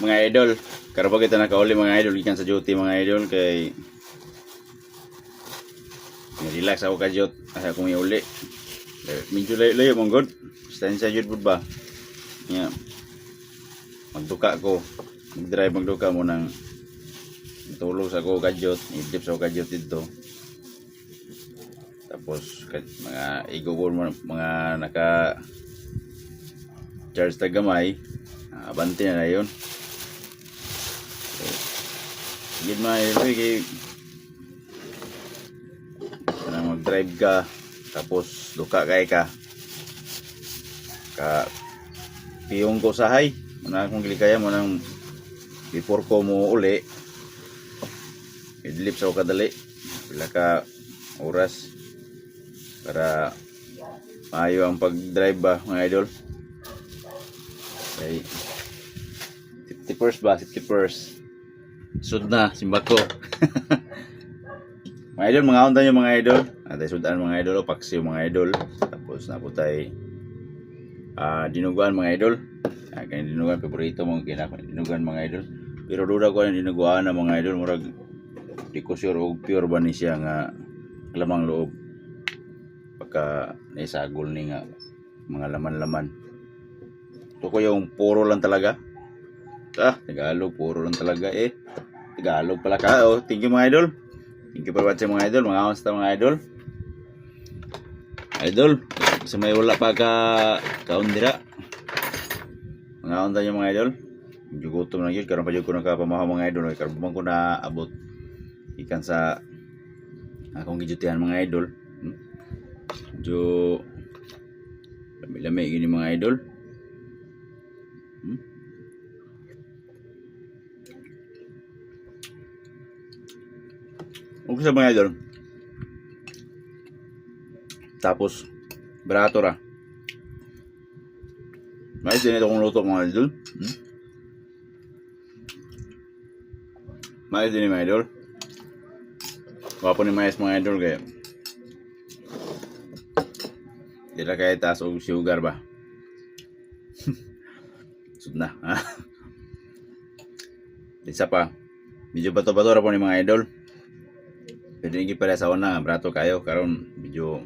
mga idol. Karon pa kita nakauli mga idol gikan sa duty mga idol kay relax ako kadyot asa akong iuli. Medyo layo mong god. Stansya jud pud ba. Yeah. Magduka ko. Magduka mo nang tulog sa ko kadyot, idip sa ko kadyot dito. Tapos mga igugol mo mga naka charge ta gamay. Abante na yun. Gid mga idol kay mag-drive ka tapos duka kay ka piyong ko sahay muna kung gilikaya mo nang before ko mo uli idlip sa kadali pila ka oras para maayo ang pag-drive ba mga idol kay 50% ba 50% sud na simbako. Mga idol, mga unta nyo mga idol. Atay sudan mga idol, paksiw mga idol. Tapos naputay dinuguan mga idol. Kaya dinuguan, paborito mong kinakon dinuguan mga idol. Pero duda ko yung dinuguan na mga idol. Murag, di ko sure o pure ba ni siya nga lamang loob. Pagka naisagol ni nga mga laman-laman. Ito ko yung puro lang talaga. Tagalog, puro lang talaga eh. Tagalog pala ka. Oh, thank you mga idol. Thank you for watching mga idol. Mga kamusta mga idol? Idol, sa may wala pa kaundira. Mga kaunta nyo mga idol. Medyo gutom na yun. Karoon pa yun ko nakapamahaw mga idol. Karoon ko na abot. Ikan sa akong gijutihan mga idol. Medyo lami-lami gini mga idol. Okay sa mga idol. Tapos barato ra. Mais din ito kung luto mga idol. Mais din mga idol. Wapo ni mais mga idol kaya. Dila kaya taas o sugar ba? Sud na. Isa pa. Medyo bato-bato ra po ni mga idol. Pwede nyo pala sa una, brato kayo. Karon medyo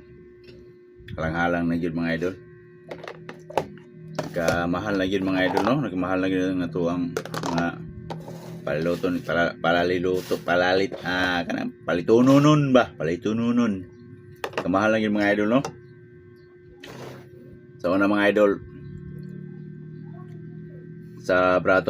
halang-halang na yun mga idol. Nagkamahal na yun mga idol, no? Nagkamahal na yun nga to ang mga palitununon ba? Palitununon. Kamahal na yun mga idol, no? Sa una mga idol, sa brato